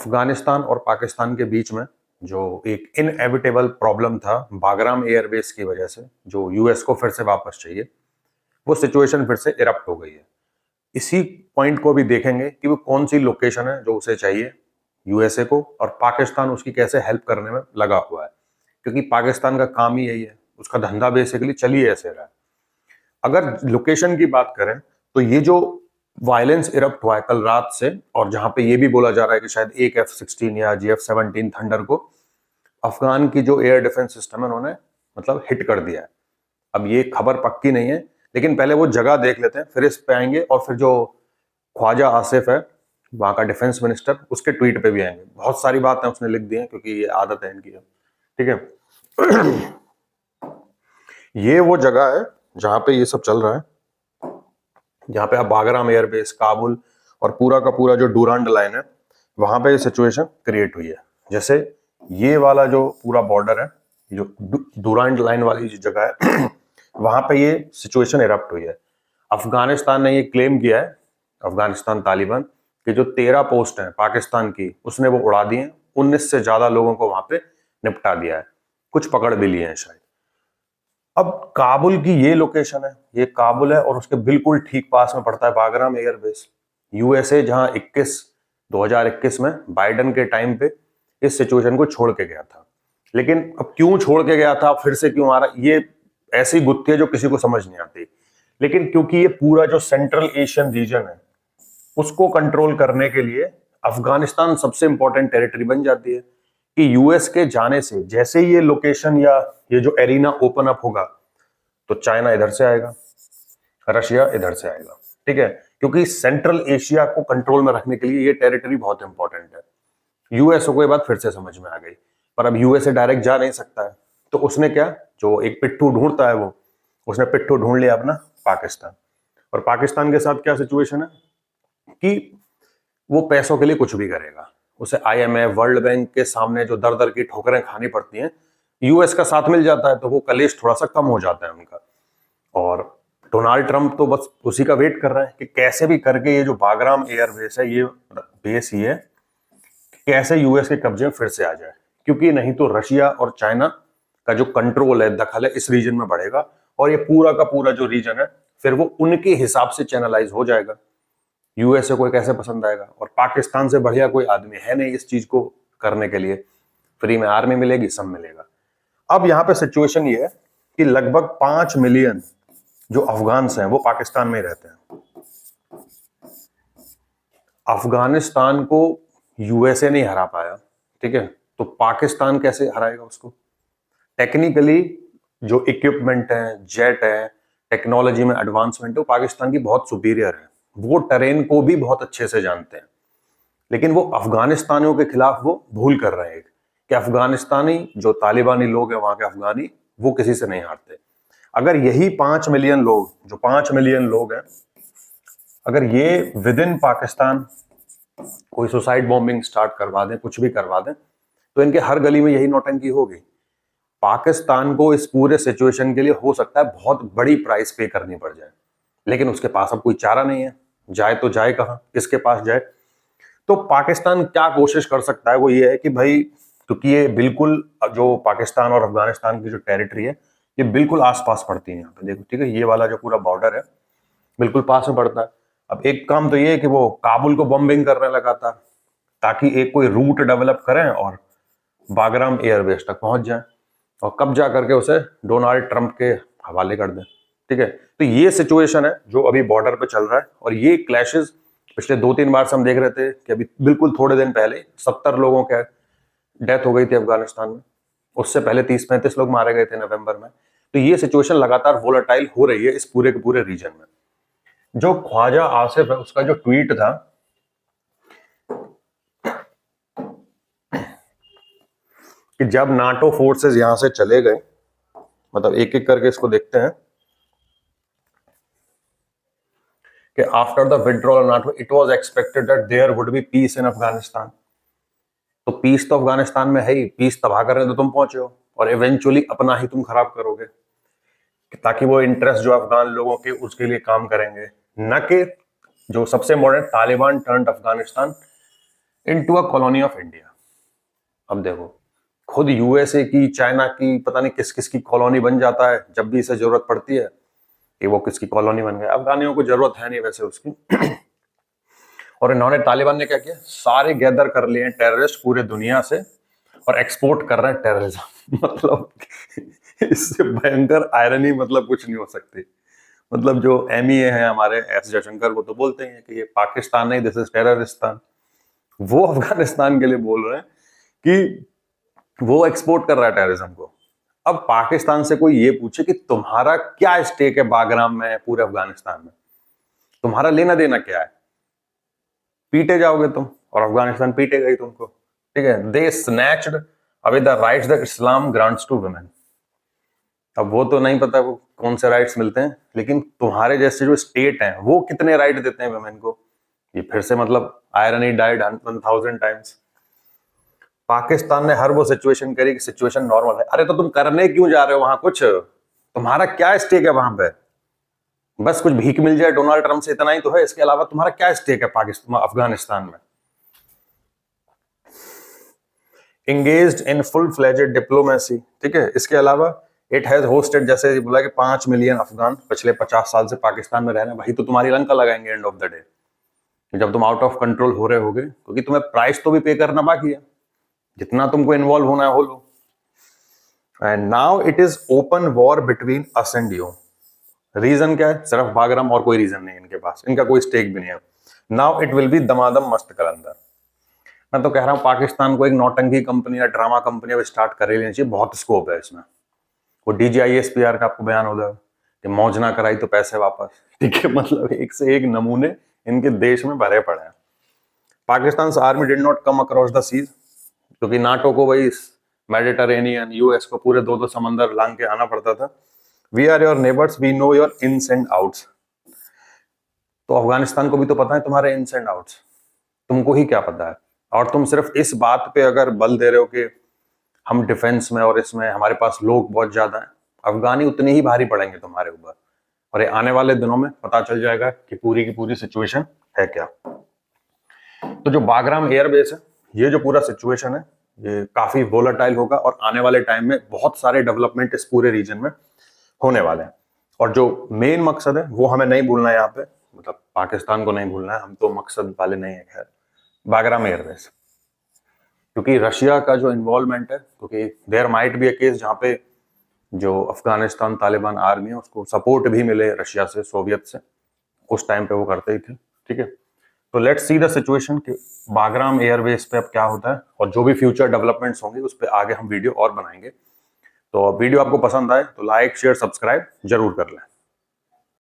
अफगानिस्तान और पाकिस्तान के बीच में जो एक इनएविटेबल प्रॉब्लम था बागराम एयरबेस की वजह से, जो यूएस को फिर से वापस चाहिए, वो सिचुएशन फिर से इरप्ट हो गई है। इसी पॉइंट को भी देखेंगे कि वो कौन सी लोकेशन है जो उसे चाहिए यूएसए को, और पाकिस्तान उसकी कैसे हेल्प करने में लगा हुआ है, क्योंकि पाकिस्तान का काम ही यही है, उसका धंधा बेसिकली चल ही ऐसे रहा है। अगर लोकेशन की बात करें तो ये जो वायलेंस इरप्ट हुआ है कल रात से, और जहां पे ये भी बोला जा रहा है कि शायद एक F-16 या GF-17 थंडर को अफगान की जो एयर डिफेंस सिस्टम है उन्होंने मतलब हिट कर दिया है। अब ये खबर पक्की नहीं है, लेकिन पहले वो जगह देख लेते हैं, फिर इस पे आएंगे, और फिर जो ख्वाजा आसिफ है वहां का डिफेंस मिनिस्टर, उसके ट्वीट पे भी आएंगे। बहुत सारी बातें उसने लिख दी हैं क्योंकि ये आदत है इनकी। ठीक है। ये वो जगह है जहां पे ये सब चल रहा है, जहां पे अब बागराम एयरबेस, काबुल और पूरा का पूरा जो डूरांड लाइन है वहां पे ये सिचुएशन क्रिएट हुई है। जैसे ये वाला जो पूरा बॉर्डर है, जो डूरांड लाइन वाली जो जगह है वहां पे ये सिचुएशन इरप्ट हुई है। अफगानिस्तान ने ये क्लेम किया है, अफगानिस्तान तालिबान, कि जो 13 पोस्ट हैं पाकिस्तान की उसने वो उड़ा दी हैं, 19 से ज्यादा लोगों को वहां पे निपटा दिया है, कुछ पकड़ भी लिए हैं शायद। अब काबुल की ये लोकेशन है, ये काबुल है और उसके बिल्कुल ठीक पास में पड़ता है बागराम एयरबेस। यूएसए जहां 2021 में बाइडन के टाइम पे इस सिचुएशन को छोड़ के गया था, लेकिन अब क्यों छोड़ के गया था, फिर से क्यों आ रहा, ये ऐसी गुत्थी है जो किसी को समझ नहीं आती। लेकिन क्योंकि ये पूरा जो सेंट्रल एशियन रीजन है उसको कंट्रोल करने के लिए अफगानिस्तान सबसे इंपॉर्टेंट टेरिटरी बन जाती है, कि यूएस के जाने से जैसे ये लोकेशन या ये जो एरिना ओपन अप होगा तो चाइना इधर से आएगा, रशिया इधर से आएगा। ठीक है, क्योंकि सेंट्रल एशिया को कंट्रोल में रखने के लिए ये टेरिटरी बहुत इंपॉर्टेंट है। यूएसए को ये बात फिर से समझ में आ गई, पर अब यूएसए डायरेक्ट जा नहीं सकता है, तो उसने क्या, जो एक पिट्ठू ढूंढता है वो, उसने पिट्ठू ढूंढ लिया अपना पाकिस्तान। और पाकिस्तान के साथ क्या सिचुएशन है कि वो पैसों के लिए कुछ भी करेगा। उसे IMF, वर्ल्ड बैंक के सामने जो दर दर की ठोकरें खानी पड़ती हैं, यूएस का साथ मिल जाता है तो वो कलेश थोड़ा सा कम हो जाता है उनका। और डोनाल्ड ट्रंप तो बस उसी का वेट कर रहे हैं कि कैसे भी करके ये जो बागराम एयरबेस है, ये बेस ही है, कैसे यूएस के कब्जे में फिर से आ जाए, क्योंकि नहीं तो रशिया और चाइना का जो कंट्रोल है, दखल है, इस रीजन में बढ़ेगा, और ये पूरा का पूरा जो रीजन है फिर वो उनके हिसाब से चैनलाइज हो जाएगा। यूएसए को कैसे पसंद आएगा, और पाकिस्तान से बढ़िया कोई आदमी है नहीं इस चीज को करने के लिए, फ्री में आर्मी मिलेगी, सब मिलेगा। अब यहाँ पे सिचुएशन ये है कि लगभग 5 मिलियन जो अफगान्स हैं वो पाकिस्तान में ही रहते हैं। अफगानिस्तान को यूएसए नहीं हरा पाया, ठीक है, तो पाकिस्तान कैसे हराएगा उसको। टेक्निकली जो इक्विपमेंट है, जेट है, टेक्नोलॉजी में एडवांसमेंट है, पाकिस्तान की बहुत सुपीरियर है, वो टेरेन को भी बहुत अच्छे से जानते हैं। लेकिन वो अफगानिस्तानियों के खिलाफ वो भूल कर रहे हैं कि अफगानिस्तानी जो तालिबानी लोग हैं वहां के अफगानी, वो किसी से नहीं हारते। अगर यही 5 मिलियन लोग, जो 5 मिलियन लोग हैं, अगर ये विद इन पाकिस्तान कोई सुसाइड बॉम्बिंग स्टार्ट करवा दें, कुछ भी करवा दें, तो इनके हर गली में यही नौटंकी होगी। पाकिस्तान को इस पूरे सिचुएशन के लिए हो सकता है बहुत बड़ी प्राइस पे करनी पड़ जाए, लेकिन उसके पास अब कोई चारा नहीं है, जाए तो जाए कहां, किसके पास जाए। तो पाकिस्तान क्या कोशिश कर सकता है वो ये है कि भाई, क्योंकि ये बिल्कुल जो पाकिस्तान और अफगानिस्तान की जो टेरिटरी है ये बिल्कुल आसपास पड़ती है, यहाँ पे देखो, ठीक है, ये वाला जो पूरा बॉर्डर है बिल्कुल पास में पड़ता है। अब एक काम तो ये है कि वो काबुल को बॉम्बिंग करने लगा था, ताकि एक कोई रूट डेवलप करें और बागराम एयरबेस तक पहुंच जाए, और कब्जा करके उसे डोनाल्ड ट्रंप के हवाले कर दें। ठीक है, तो ये सिचुएशन है जो अभी बॉर्डर पे चल रहा है, और ये क्लैशेस पिछले 2-3 बार से हम देख रहे थे कि अभी बिल्कुल थोड़े दिन पहले 70 लोगों के डेथ हो गई थी अफगानिस्तान में, उससे पहले 30-35 लोग मारे गए थे नवंबर में। तो ये सिचुएशन लगातार वोलेटाइल हो रही है इस पूरे के पूरे रीजन में। जो ख्वाजा आसिफ है उसका जो ट्वीट था कि जब नाटो फोर्सेस यहां से चले गए, मतलब एक एक करके इसको देखते हैं, कि after the withdrawal of NATO it was expected that there would be peace in Afghanistan. तो पीस तो अफगानिस्तान में है ही, पीस तबाह करने तो तुम पहुंचे हो, और इवेंचुअली अपना ही तुम खराब करोगे, ताकि वो इंटरेस्ट जो अफगान लोगों के उसके लिए काम करेंगे, न कि जो सबसे modern Taliban turned Afghanistan into a colony of India. अब देखो, खुद यूएसए की, चाइना की, पता नहीं किस किस की कॉलोनी बन जाता है जब भी इसे जरूरत पड़ती है कि वो किसकी कॉलोनी बन गए। अफगानियों को जरूरत है नहीं वैसे उसकी। और इन्होंने, तालिबान ने क्या किया, सारे गैदर कर लिए हैं टेररिस्ट पूरे दुनिया से और एक्सपोर्ट कर रहे हैं टेररिज्म। मतलब इससे भयंकर आयरनी मतलब कुछ नहीं हो सकती। मतलब जो एमईए है हमारे एस जयशंकर, वो तो बोलते हैं कि ये पाकिस्तान नहीं, दिस इज टेररिस्तान। वो अफगानिस्तान के लिए बोल रहे हैं कि वो एक्सपोर्ट कर रहा है टेररिज्म को। अब पाकिस्तान से कोई ये पूछे कि तुम्हारा क्या स्टेक है बागराम में, पूरे अफगानिस्तान में, तुम्हारा लेना देना क्या है, पीटे जाओगे तुम और अफगानिस्तान पीटेगा ही तुमको। ठीक है, they snatched away the rights that Islam grants to women. अब वो तो नहीं पता वो कौन से राइट्स मिलते हैं, लेकिन तुम्हारे जैसे जो स्टेट हैं वो कितने राइट देते हैं वुमेन को। ये फिर से मतलब आयरनी डाइड 1000 टाइम्स। पाकिस्तान ने हर वो सिचुएशन करी कि सिचुएशन नॉर्मल है। अरे तो तुम करने क्यों जा रहे हो वहां कुछ, तुम्हारा क्या स्टेक है वहां पे? बस कुछ भीख मिल जाए डोनाल्ड ट्रंप से, इतना ही तो है, इसके अलावा तुम्हारा क्या स्टेक है पाकिस्तान, अफगानिस्तान में? Engaged in full fledged diplomacy. ठीक है, इसके अलावा इट हैज होस्टेड, जैसे बोला कि 5 मिलियन अफगान पिछले 50 साल से पाकिस्तान में रह रहे हैं। वही तो तुम्हारी लंका लगाएंगे एंड ऑफ द डे, जब तुम आउट ऑफ कंट्रोल हो रहे होगे, क्योंकि तुम्हें प्राइस तो भी पे करना बाकी है, जितना तुमको इन्वॉल्व होना है हो लो। And now it is open war between us and you. Reason क्या है? सिर्फ बागराम, और कोई रीजन नहीं इनके पास, इनका कोई स्टेक भी नहीं है। नाउ इट विल बी दमादम मस्त कलंदर। मैं तो कह रहा हूं पाकिस्तान को एक नौटंकी कंपनी या ड्रामा कंपनी अब स्टार्ट कर ही लेनी चाहिए, बहुत स्कोप है इसमें। वो DGISPR का आपको बयान होगा कि मौज ना कराई तो पैसे वापस। ठीक है, मतलब एक से एक नमूने इनके देश में भरे पड़े हैं। Pakistan army did not come across the seas, क्योंकि नाटो को वही मेडिटरेनियन, यूएस को पूरे 2-2 समंदर लांग के आना पड़ता था। We are your neighbours, we know your ins and outs. तो अफगानिस्तान को भी तो पता है तुम्हारे इन्स एंड आउट्स, तुमको ही क्या पता है? और तुम सिर्फ इस बात पे अगर बल दे रहे हो कि हम डिफेंस में और इसमें हमारे पास लोग बहुत ज्यादा हैं, अफगानी उतने ही भारी पड़ेंगे तुम्हारे ऊपर। और ये आने वाले दिनों में पता चल जाएगा कि पूरी की पूरी सिचुएशन है क्या। तो जो बागराम एयरबेस है, ये जो पूरा सिचुएशन है, ये काफी वोलेटाइल होगा और आने वाले टाइम में बहुत सारे डेवलपमेंट इस पूरे रीजन में होने वाले हैं। और जो मेन मकसद है वो हमें नहीं भूलना है यहाँ पे, मतलब पाकिस्तान को नहीं भूलना है, हम तो मकसद वाले नहीं है खैर, बागराम एयरबेस। क्योंकि रशिया का जो इन्वॉल्वमेंट है, क्योंकि there might be a case जहाँ पे जो अफगानिस्तान तालिबान आर्मी है उसको सपोर्ट भी मिले रशिया से, सोवियत से, उस टाइम पे वो करते ही थे। ठीक है, तो लेट्स सी द सिचुएशन कि बागराम एयरबेस पे अब क्या होता है, और जो भी फ्यूचर डेवलपमेंट्स होंगे उस पर आगे हम वीडियो और बनाएंगे। तो वीडियो आपको पसंद आए तो लाइक शेयर सब्सक्राइब जरूर कर लें।